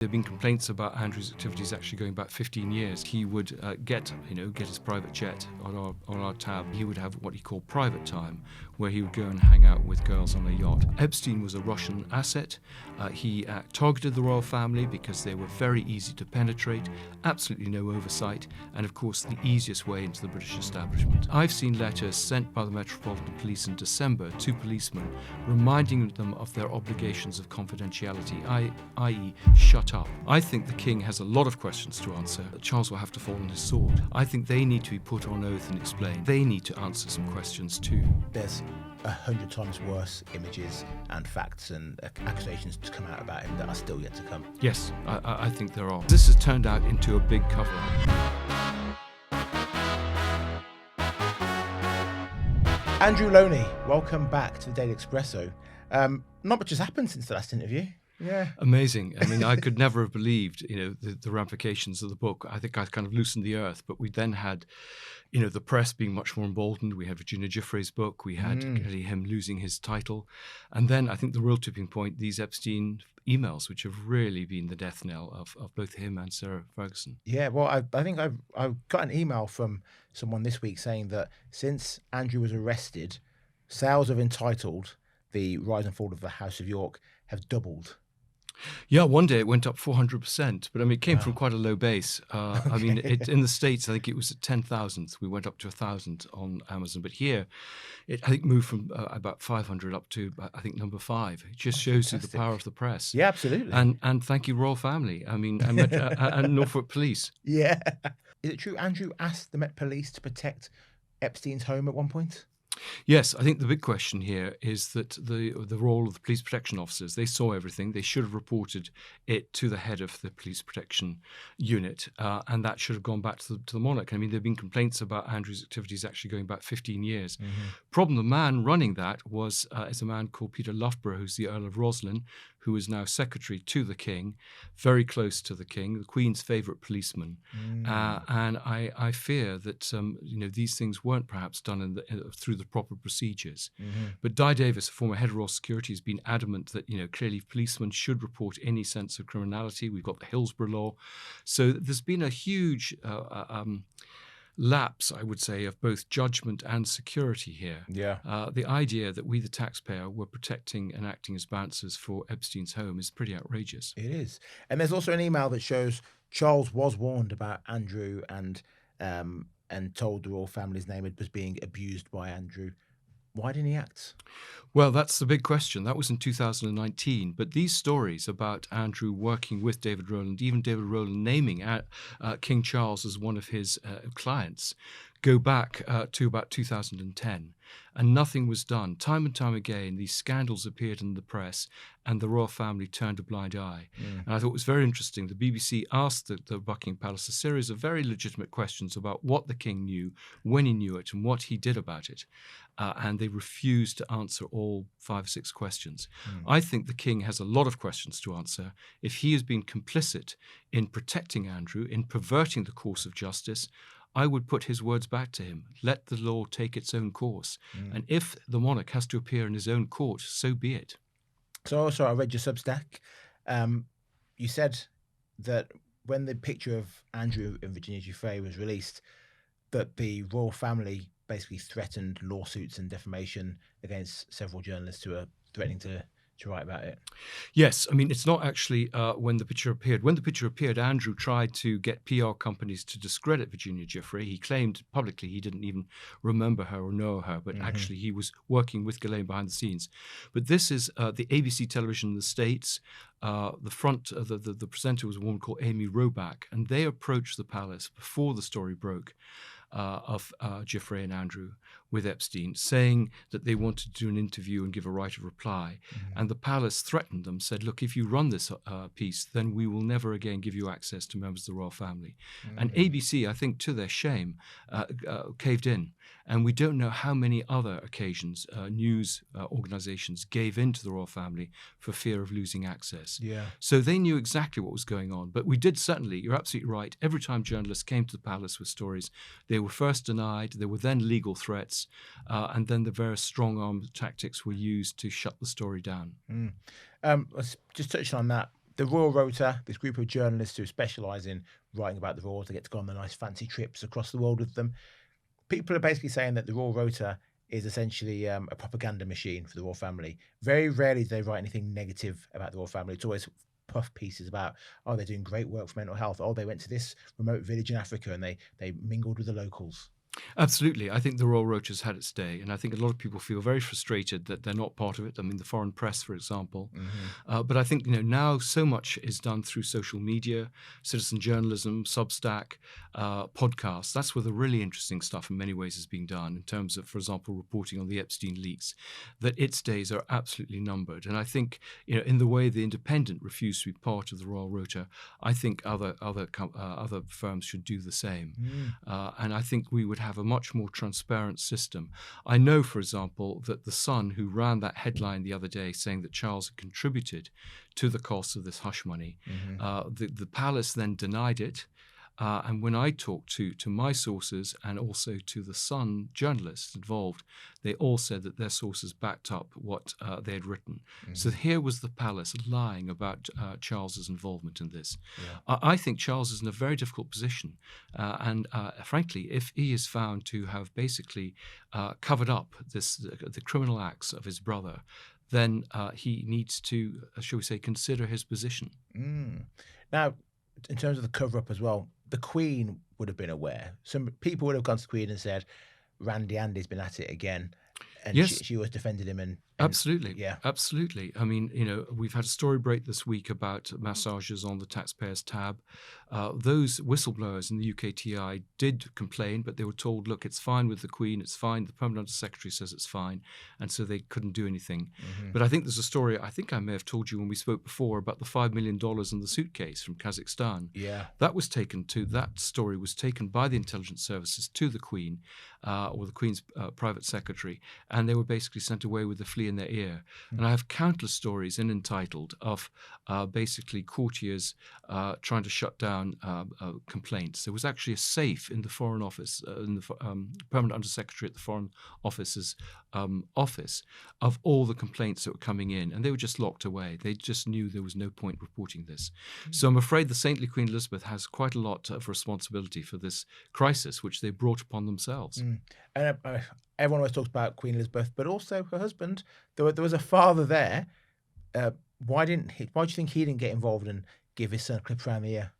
There have been complaints about Andrew's activities actually going back 15 years. He would get his private jet on our tab. He would have what he called private time, where he would go and hang out with girls on a yacht. Epstein was a Russian asset. He targeted the royal family because they were very easy to penetrate, absolutely no oversight, and of course the easiest way into the British establishment. I've seen letters sent by the Metropolitan Police in December to policemen reminding them of their obligations of confidentiality, i.e. shut up. I think the King has a lot of questions to answer. Charles will have to fall on his sword. I think they need to be put on oath and explained. They need to answer some questions too. There's 100 times worse images and facts and accusations to come out about him that are still yet to come. Yes, I think there are. This has turned out into a big cover-up. Andrew Lownie, welcome back to the Daily Expresso. Not much has happened since the last interview. Yeah. Amazing. I mean, I could never have believed, the ramifications of the book. I think I kind of loosened the earth, but we then had, the press being much more emboldened. We had Virginia Giuffre's book. We had him losing his title. And then I think the real tipping point, these Epstein emails, which have really been the death knell of both him and Sarah Ferguson. Yeah, well, I think I've got an email from someone this week saying that since Andrew was arrested, sales of Entitled, the rise and fall of the House of York, have doubled. Yeah, one day it went up 400%, but I mean, it came from quite a low base. I mean, in the States, I think it was at 10,000th. We went up to 1,000 on Amazon, but here, I think moved from about 500 up to, I think, number 5. It just shows you the power of the press. Yeah, absolutely. And thank you, Royal Family. I mean, and Norfolk Police. Yeah. Is it true Andrew asked the Met Police to protect Epstein's home at one point? Yes, I think the big question here is that the role of the police protection officers, they saw everything. They should have reported it to the head of the police protection unit, and that should have gone back to the monarch. I mean, there have been complaints about Andrew's activities actually going back 15 years. Problem, the man running that is a man called Peter Loughborough, who's the Earl of Roslin, who is now secretary to the King, very close to the King, the Queen's favourite policeman. And I fear that these things weren't perhaps done through the proper procedures. But Di Davis, a former head of Royal Security, has been adamant that clearly policemen should report any sense of criminality. We've got the Hillsborough Law, so there's been a huge lapse, I would say, of both judgment and security here. Yeah. The idea that we, the taxpayer, were protecting and acting as bouncers for Epstein's home is pretty outrageous. It is. And there's also an email that shows Charles was warned about Andrew and told the royal family's name was being abused by Andrew. Why didn't he act? Well, that's the big question. That was in 2019. But these stories about Andrew working with David Rowland, even David Rowland naming King Charles as one of his clients, go back to about 2010. And nothing was done. Time and time again, these scandals appeared in the press and the royal family turned a blind eye. And I thought it was very interesting. The BBC asked the Buckingham Palace a series of very legitimate questions about what the King knew, when he knew it, and what he did about it. And they refused to answer all 5 or 6 questions. I think the King has a lot of questions to answer. If he has been complicit in protecting Andrew, in perverting the course of justice, I would put his words back to him. Let the law take its own course. And if the monarch has to appear in his own court, so be it. So also, I read your Substack. You said that when the picture of Andrew and Virginia Giuffre was released, that the royal family basically threatened lawsuits and defamation against several journalists who are threatening to write about it. Yes, I mean, it's not actually when the picture appeared. When the picture appeared, Andrew tried to get PR companies to discredit Virginia Giuffre. He claimed publicly he didn't even remember her or know her, but actually he was working with Ghislaine behind the scenes. But this is the ABC television in the States. The presenter was a woman called Amy Robach, and they approached the palace before the story broke of Giuffre and Andrew with Epstein, saying that they wanted to do an interview and give a right of reply. And the palace threatened them, said, look, if you run this piece, then we will never again give you access to members of the royal family. And ABC, I think, to their shame, caved in. And we don't know how many other occasions news organizations gave in to the royal family for fear of losing access. Yeah. So they knew exactly what was going on. But we did certainly, you're absolutely right, every time journalists came to the palace with stories, they were first denied, there were then legal threats, and then the various strong-arm tactics were used to shut the story down. Let's just touch on that. the Royal Rota, this group of journalists who specialise in writing about the royals, they get to go on the nice fancy trips across the world with them. People are basically saying that the Royal Rota is essentially a propaganda machine for the royal family. Very rarely do they write anything negative about the royal family. It's always puff pieces about, oh, they're doing great work for mental health. Oh, they went to this remote village in Africa and they mingled with the locals. Absolutely. I think the Royal Roach had its day, and I think a lot of people feel very frustrated that they're not part of it. I mean, the foreign press, for example. But I think now so much is done through social media, citizen journalism, Substack, podcasts. That's where the really interesting stuff in many ways is being done in terms of, for example, reporting on the Epstein leaks, that its days are absolutely numbered. And I think, in the way the Independent refused to be part of the Royal Rota, I think other firms should do the same. And I think we would have a much more transparent system. I know, for example, that the Sun, who ran that headline the other day saying that Charles had contributed to the cost of this hush money, the palace then denied it. And when I talked to my sources and also to the Sun journalists involved, they all said that their sources backed up what they had written. So here was the palace lying about Charles's involvement in this. I think Charles is in a very difficult position. And frankly, if he is found to have basically covered up the criminal acts of his brother, then he needs to, shall we say, consider his position. Now, in terms of the cover-up as well, the Queen would have been aware. Some people would have gone to the Queen and said, Randy Andy's been at it again. And Yes. she always defended him. And Absolutely. yeah. Absolutely. I mean, we've had a story break this week about massages on the taxpayer's tab. Those whistleblowers in the UKTI did complain, but they were told, look, it's fine with the Queen, it's fine. The Permanent Under Secretary says it's fine. And so they couldn't do anything. But I think there's a story, I think I may have told you when we spoke before, about the $5 million in the suitcase from Kazakhstan. Yeah. That story was taken by the intelligence services to the Queen, or the Queen's private secretary, and they were basically sent away with a flea in their ear. And I have countless stories in Entitled of basically courtiers trying to shut down complaints. There was actually a safe in the Foreign Office, in the Permanent Under Secretary at the Foreign Office's office, of all the complaints that were coming in, and they were just locked away. They just knew there was no point reporting this. So I'm afraid the saintly Queen Elizabeth has quite a lot of responsibility for this crisis, which they brought upon themselves. And everyone always talks about Queen Elizabeth, but also her husband. There was a father there. Why do you think he didn't get involved and give his son a clip around the ear?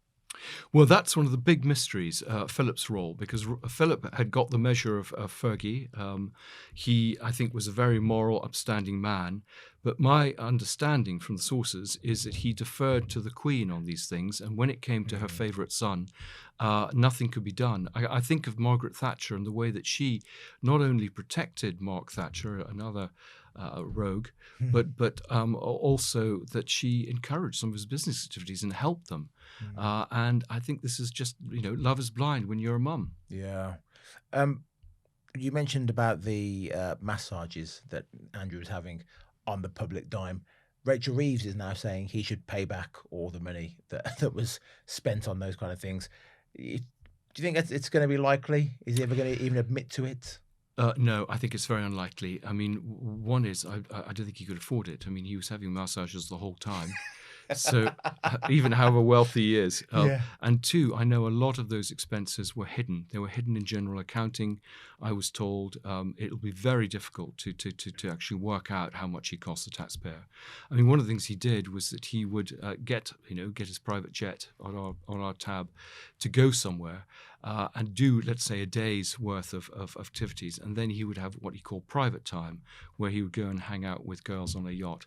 Well, that's one of the big mysteries, Philip's role, because Philip had got the measure of Fergie. He, I think, was a very moral, upstanding man. But my understanding from the sources is that he deferred to the Queen on these things. And when it came to her favourite son, nothing could be done. I think of Margaret Thatcher and the way that she not only protected Mark Thatcher, another rogue, but also that she encouraged some of his business activities and helped them. And I think this is just, love is blind when you're a mum. Yeah. You mentioned about the massages that Andrew was having on the public dime. Rachel Reeves is now saying he should pay back all the money that was spent on those kind of things. Do you think it's going to be likely? Is he ever going to even admit to it? No, I think it's very unlikely. I mean, one is I don't think he could afford it. I mean, he was having massages the whole time. So even however wealthy he is. And two, I know a lot of those expenses were hidden. They were hidden in general accounting. I was told it'll be very difficult to actually work out how much he cost the taxpayer. I mean, one of the things he did was that he would get his private jet on our tab to go somewhere and do, let's say, a day's worth of activities. And then he would have what he called private time, where he would go and hang out with girls on a yacht.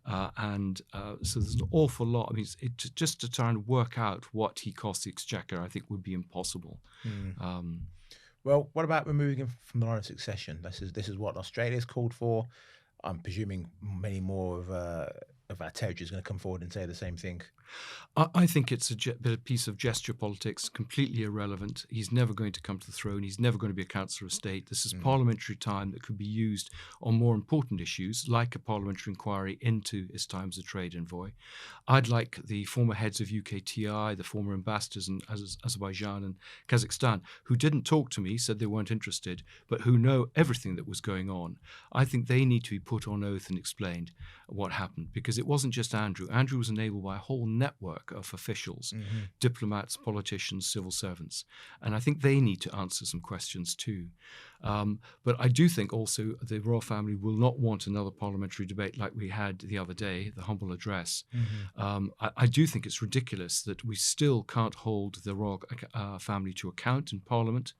So there's an awful lot. I mean, just to try and work out what he cost the Exchequer, I think would be impossible. Well, what about removing him from the line of succession? This is what Australia's called for. I'm presuming many more of our territories are going to come forward and say the same thing. I think it's a piece of gesture politics, completely irrelevant. He's never going to come to the throne. He's never going to be a Councillor of State. This is parliamentary time that could be used on more important issues, like a parliamentary inquiry into his time as a trade envoy. I'd like the former heads of UKTI, the former ambassadors in Azerbaijan and Kazakhstan, who didn't talk to me, said they weren't interested, but who know everything that was going on. I think they need to be put on oath and explained what happened, because it wasn't just Andrew. Andrew was enabled by a whole network of officials, Hmm. diplomats, politicians, civil servants. And I think they need to answer some questions too. But I do think also the royal family will not want another parliamentary debate like we had the other day, the humble address. Hmm. I do think it's ridiculous that we still can't hold the royal family to account in Parliament,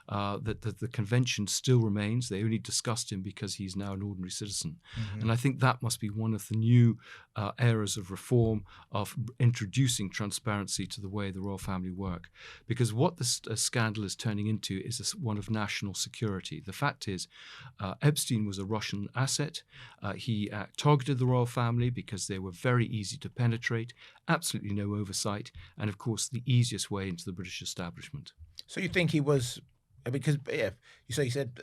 that the convention still remains. They only discussed him because he's now an ordinary citizen. Hmm. And I think that must be one of the new eras of reform, of introducing transparency to the way the royal family work. Because what this scandal is turning into is one of national security. The fact is, Epstein was a Russian asset. He targeted the royal family because they were very easy to penetrate, absolutely no oversight, and of course the easiest way into the British establishment. So you think he was, because yeah, you said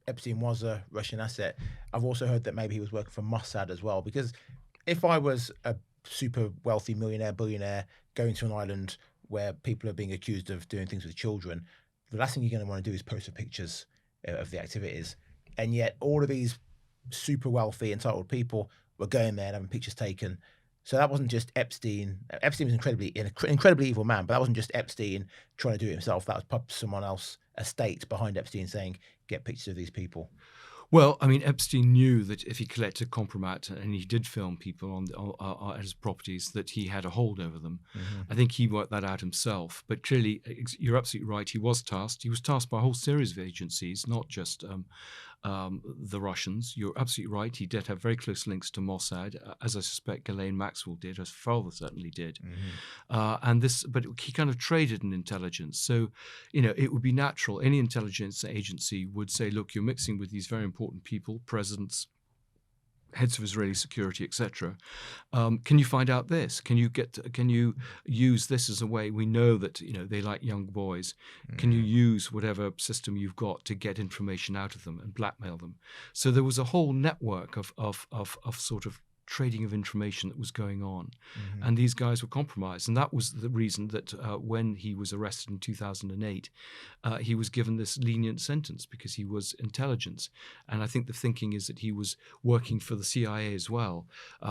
Epstein was a Russian asset. I've also heard that maybe he was working for Mossad as well. Because if I was a super wealthy millionaire, billionaire going to an island where people are being accused of doing things with children, the last thing you're going to want to do is post the pictures of the activities. And yet all of these super wealthy, entitled people were going there and having pictures taken. So that wasn't just Epstein. Epstein was incredibly evil man, but that wasn't just Epstein trying to do it himself. That was probably someone else, a state behind Epstein, saying, "Get pictures of these people." Well, I mean, Epstein knew that if he collected compromat and he did film people at his properties, that he had a hold over them. Hmm. I think he worked that out himself. But clearly, you're absolutely right. He was tasked. He was tasked by a whole series of agencies, not just the Russians. You're absolutely right. He did have very close links to Mossad, as I suspect Ghislaine Maxwell did, as father certainly did. But he kind of traded in intelligence. So, it would be natural. Any intelligence agency would say, look, you're mixing with these very important people, presidents, heads of Israeli security, etc. Can you find out this? Can you use this as a way? We know that they like young boys. Can you use whatever system you've got to get information out of them and blackmail them? So there was a whole network of sort of trading of information that was going on, and these guys were compromised, and that was the reason that when he was arrested in 2008, he was given this lenient sentence because he was intelligence. And I think the thinking is that he was working for the CIA as well.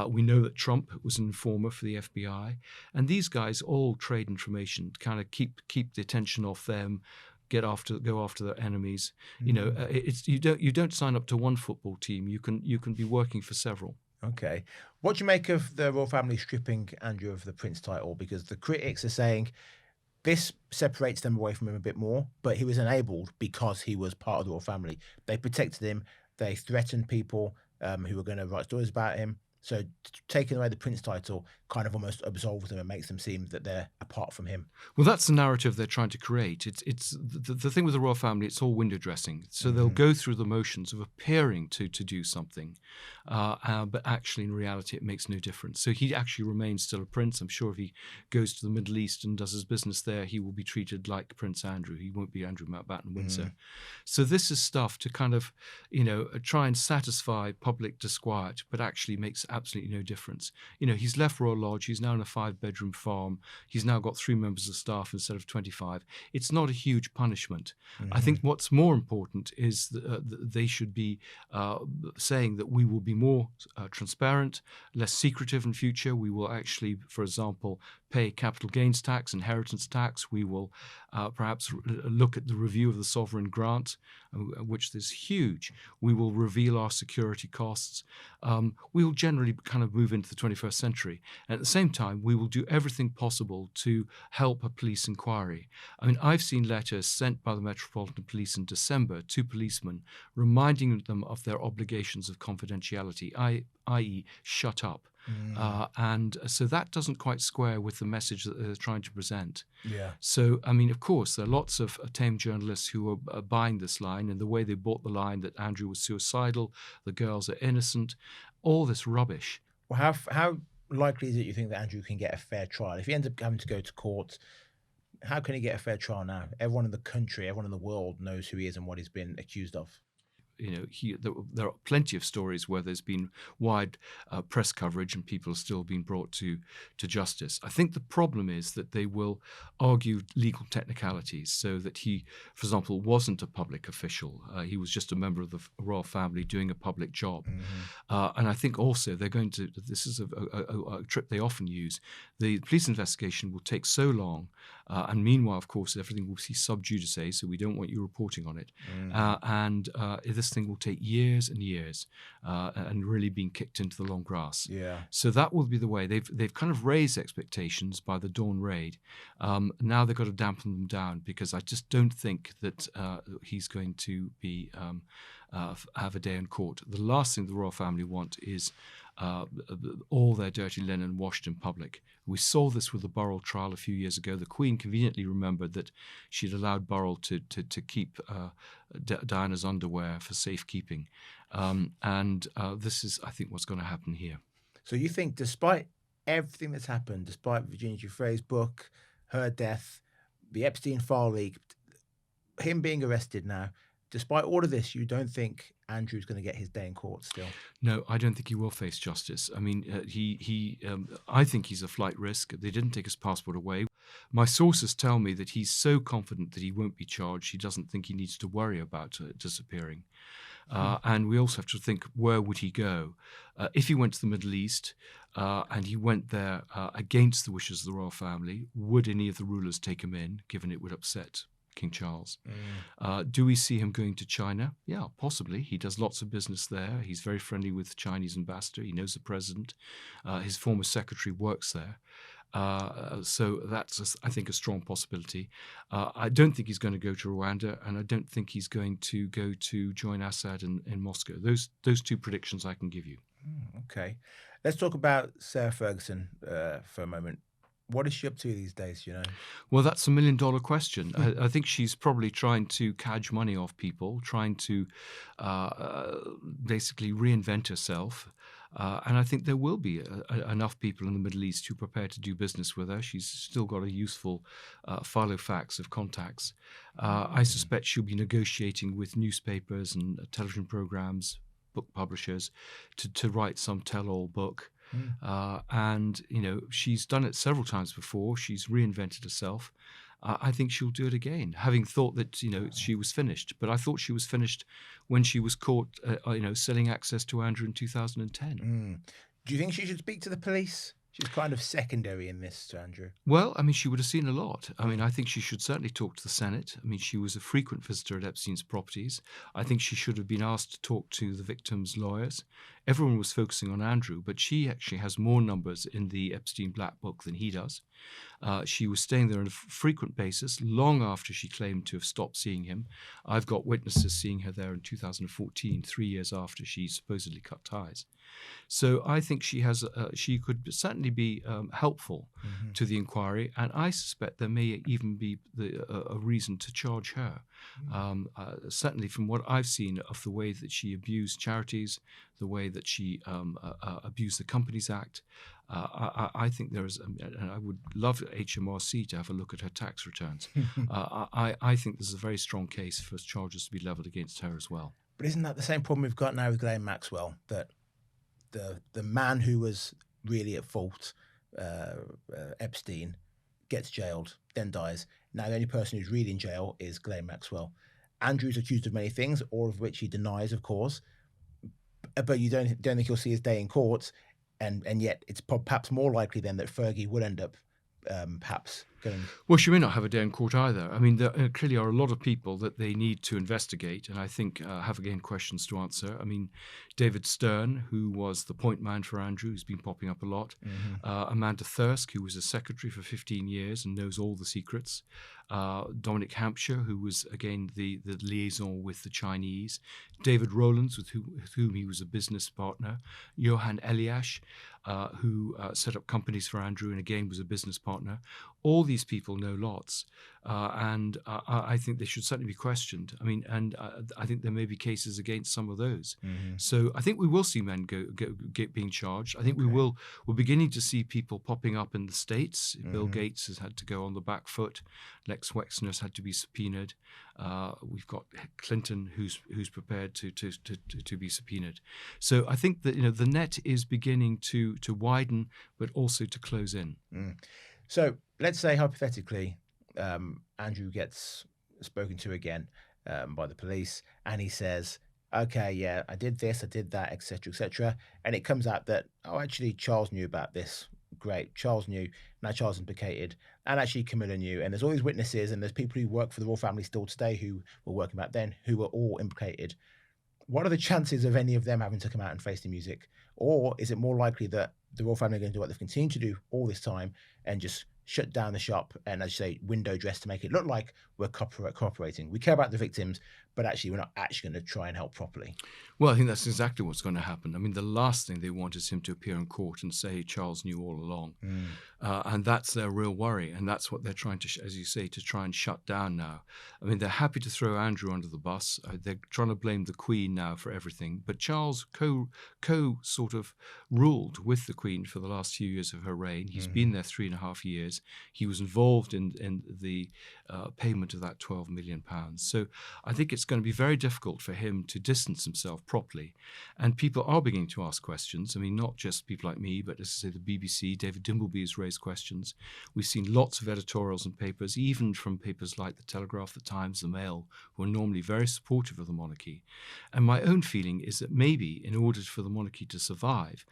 We know that Trump was an informer for the FBI, and these guys all trade information to kind of keep the attention off them, go after their enemies. You don't sign up to one football team. You can be working for several. Okay. What do you make of the royal family stripping Andrew of the prince title? Because the critics are saying this separates them away from him a bit more, but he was enabled because he was part of the royal family. They protected him. They threatened people who were going to write stories about him. So taking away the prince title kind of almost absolves them and makes them seem that they're apart from him. Well, that's the narrative they're trying to create. It's the thing with the royal family. It's all window dressing. So they'll go through the motions of appearing to do something, but actually in reality it makes no difference. So he actually remains still a prince. I'm sure if he goes to the Middle East and does his business there, he will be treated like Prince Andrew. He won't be Andrew Mountbatten-Windsor. So this is stuff to kind of try and satisfy public disquiet, but actually makes absolutely no difference. He's left Royal Lodge. He's now in a 5-bedroom farm. He's now got 3 members of staff instead of 25. It's not a huge punishment. I think what's more important is that they should be saying that we will be more transparent, less secretive in future. We will actually, for example, pay capital gains tax, inheritance tax. We will perhaps look at the review of the sovereign grant, which is huge. We will reveal our security costs. We will generally kind of move into the 21st century. And at the same time, we will do everything possible to help a police inquiry. I mean, I've seen letters sent by the Metropolitan Police in December to policemen reminding them of their obligations of confidentiality, i.e. shut up. And so that doesn't quite square with the message that they're trying to present. Yeah. So, I mean, of course, there are lots of tame journalists who are buying this line, and the way they bought the line that Andrew was suicidal, the girls are innocent, all this rubbish. Well, how likely is it you think that Andrew can get a fair trial? If he ends up having to go to court, how can he get a fair trial now? Everyone in the country, everyone in the world knows who he is and what he's been accused of. there are plenty of stories where there's been wide press coverage and people are still being brought to justice. I think the problem is that they will argue legal technicalities, so that he, for example, wasn't a public official. He was just a member of the royal family doing a public job. And I think also they're going to, this is a trip they often use, the police investigation will take so long, and meanwhile, of course, everything will be sub judice, so we don't want you reporting on it. And this thing will take years and years, and really being kicked into the long grass. Yeah. So that will be the way. They've kind of raised expectations by the Dawn raid. Now they've got to dampen them down, because I just don't think that he's going to be have a day in court. The last thing the royal family want is all their dirty linen washed in public. We saw this with the Burrell trial a few years ago. The Queen conveniently remembered that she'd allowed Burrell to keep Diana's underwear for safekeeping. And this is, I think, what's going to happen here. So you think, despite everything that's happened, despite Virginia Giuffre's book, her death, the Epstein file leak, him being arrested now, despite all of this, you don't think Andrew's going to get his day in court still? No, I don't think he will face justice. I mean, I think he's a flight risk. They didn't take his passport away. My sources tell me that he's so confident that he won't be charged, he doesn't think he needs to worry about disappearing. And we also have to think, where would he go? If he went to the Middle East and he went there against the wishes of the royal family, would any of the rulers take him in, given it would upset King Charles? Do we see him going to China? Yeah, possibly. He does lots of business there. He's very friendly with the Chinese ambassador. He knows the president. His former secretary works there. So that's, I think, a strong possibility. I don't think he's going to go to Rwanda, and I don't think he's going to go to join Assad in Moscow. Those two predictions I can give you. Okay. Let's talk about Sarah Ferguson for a moment. What is she up to these days, you know? Well, that's $1 million question. I think she's probably trying to cadge money off people, trying to basically reinvent herself. And I think there will be enough people in the Middle East who are prepared to do business with her. She's still got a useful filofax of contacts. I suspect she'll be negotiating with newspapers and television programs, book publishers, to write some tell-all book. And, she's done it several times before. She's reinvented herself. I think she'll do it again, having thought that, she was finished. But I thought she was finished when she was caught, selling access to Andrew in 2010. Do you think she should speak to the police? She's kind of secondary in this to Andrew. Well, I mean, she would have seen a lot. I mean, I think she should certainly talk to the Senate. I mean, she was a frequent visitor at Epstein's properties. I think she should have been asked to talk to the victims' lawyers. Everyone was focusing on Andrew, but she actually has more numbers in the Epstein Black Book than he does. She was staying there on a frequent basis long after she claimed to have stopped seeing him. I've got witnesses seeing her there in 2014, 3 years after she supposedly cut ties. So I think she could certainly be helpful to the inquiry, and I suspect there may even be a reason to charge her. Certainly from what I've seen of the way that she abused charities, the way that she abused the Companies Act, I think there is, and I would love HMRC to have a look at her tax returns. I think there's a very strong case for charges to be levelled against her as well. But isn't that the same problem we've got now with Ghislaine Maxwell, that the man who was really at fault, Epstein, gets jailed, then dies. Now the only person who's really in jail is Ghislaine Maxwell. Andrew's accused of many things, all of which he denies, of course. But you don't think you'll see his day in court, and yet it's perhaps more likely then that Fergie would end up perhaps going. Well, she may not have a day in court either. I mean, there clearly are a lot of people that they need to investigate, and I think have again questions to answer. I mean, David Stern, who was the point man for Andrew, who's been popping up a lot. Amanda Thirsk, who was a secretary for 15 years and knows all the secrets. Dominic Hampshire, who was, again, the liaison with the Chinese. David Rowlands, with whom he was a business partner. Johan Eliash, who set up companies for Andrew and, again, was a business partner. All these people know lots, and I think they should certainly be questioned. I mean, and I think there may be cases against some of those. Mm-hmm. So I think we will see men get being charged. I think Okay. we're beginning to see people popping up in the States. Bill Mm-hmm. Gates has had to go on the back foot. Lex Wexner's had to be subpoenaed. We've got Clinton, who's prepared to be subpoenaed. So I think that the net is beginning to widen, but also to close in. Mm. So let's say hypothetically, Andrew gets spoken to again by the police, and he says, "Okay, yeah, I did this, I did that, etc., etc." And it comes out that, oh, actually, Charles knew about this. Great, Charles knew. Now Charles implicated, and actually Camilla knew. And there's all these witnesses, and there's people who work for the royal family still today who were working back then, who were all implicated. What are the chances of any of them having to come out and face the music? Or is it more likely that the royal family are going to do what they've continued to do all this time and just shut down the shop and, as you say, window dress to make it look like we're cooperating? We care about the victims, but actually we're not actually going to try and help properly. Well, I think that's exactly what's going to happen. I mean, the last thing they want is him to appear in court and say Charles knew all along. Mm. And that's their real worry. And that's what they're trying to, as you say, to try and shut down now. I mean, they're happy to throw Andrew under the bus. They're trying to blame the Queen now for everything. But Charles sort of ruled with the Queen for the last few years of her reign. He's been there 3.5 years. He was involved in the payment of that £12 million. So I think it's going to be very difficult for him to distance himself properly. And people are beginning to ask questions. I mean, not just people like me, but as I say, the BBC, David Dimbleby has raised questions. We've seen lots of editorials and papers, even from papers like The Telegraph, The Times, The Mail, who are normally very supportive of the monarchy. And my own feeling is that maybe in order for the monarchy to survive,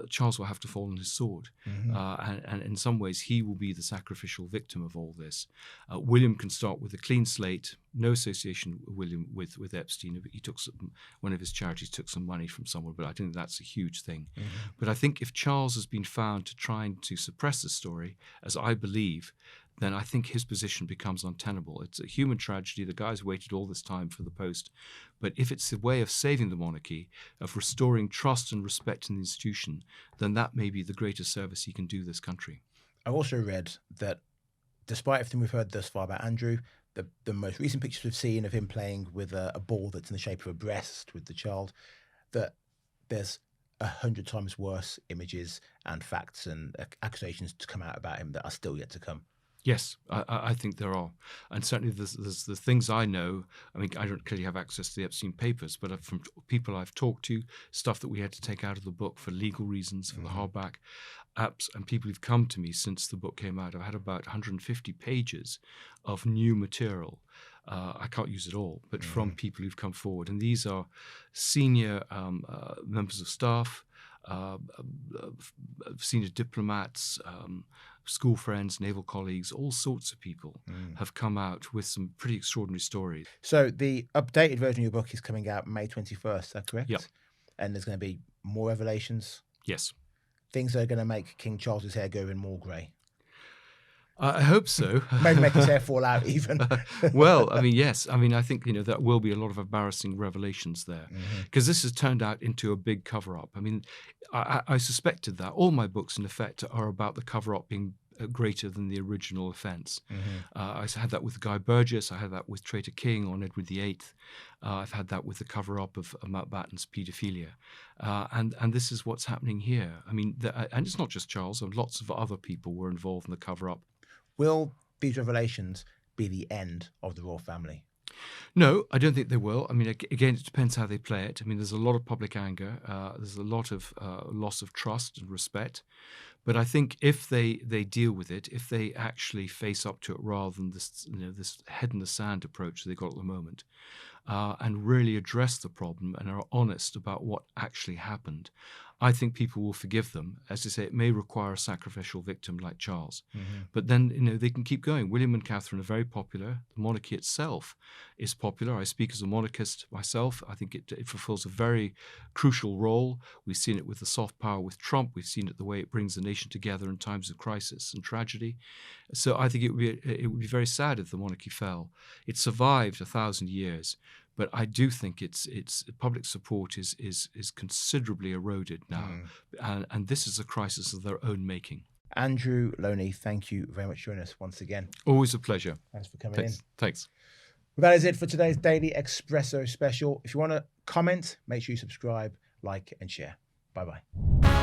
Charles will have to fall on his sword. And in some ways, he will be the sacrificial victim of all this. William can start with a clean slate, no association, William, with Epstein. He took one of his charities took some money from somewhere, but I think that's a huge thing. But I think if Charles has been found to trying to suppress the story, as I believe, then I think his position becomes untenable. It's a human tragedy. The guy's waited all this time for the post. But if it's a way of saving the monarchy, of restoring trust and respect in the institution, then that may be the greatest service he can do this country. I've also read that despite everything we've heard thus far about Andrew, the most recent pictures we've seen of him playing with a ball that's in the shape of a breast with the child, that there's 100 times worse images and facts and accusations to come out about him that are still yet to come. Yes, I think there are. And certainly there's the things I know. I mean, I don't clearly have access to the Epstein papers, but from people I've talked to, stuff that we had to take out of the book for legal reasons, for the hardback, apps, and people who've come to me since the book came out. I've had about 150 pages of new material. I can't use it all, but from people who've come forward. And these are senior members of staff, senior diplomats, school friends, naval colleagues, all sorts of people have come out with some pretty extraordinary stories. So the updated version of your book is coming out May 21st, is that correct? Yep. And there's going to be more revelations? Yes. Things that are going to make King Charles's hair go even more grey? I hope so. Maybe make his hair fall out even. Well, I mean, yes. I mean, I think, there will be a lot of embarrassing revelations there because this has turned out into a big cover-up. I mean, I suspected that. All my books, in effect, are about the cover-up being greater than the original offence. I had that with Guy Burgess. I had that with Traitor King on Edward VIII. I've had that with the cover-up of Mountbatten's paedophilia. And this is what's happening here. I mean, and it's not just Charles. Lots of other people were involved in the cover-up. Will these revelations be the end of the royal family? No, I don't think they will. I mean, again, it depends how they play it. I mean, there's a lot of public anger. There's a lot of loss of trust and respect. But I think if they deal with it, if they actually face up to it rather than this, this head in the sand approach they've got at the moment, and really address the problem and are honest about what actually happened, I think people will forgive them. As I say, it may require a sacrificial victim like Charles. But then, they can keep going. William and Catherine are very popular. The monarchy itself is popular. I speak as a monarchist myself. I think it fulfills a very crucial role. We've seen it with the soft power with Trump. We've seen it the way it brings the nation together in times of crisis and tragedy. So I think it would be very sad if the monarchy fell. It survived 1,000 years. But I do think its public support is considerably eroded now, and this is a crisis of their own making. Andrew Lownie, thank you very much for joining us once again. Always a pleasure. Thanks for coming in. Thanks. Well, that is it for today's Daily Expresso special. If you want to comment, make sure you subscribe, like, and share. Bye-bye.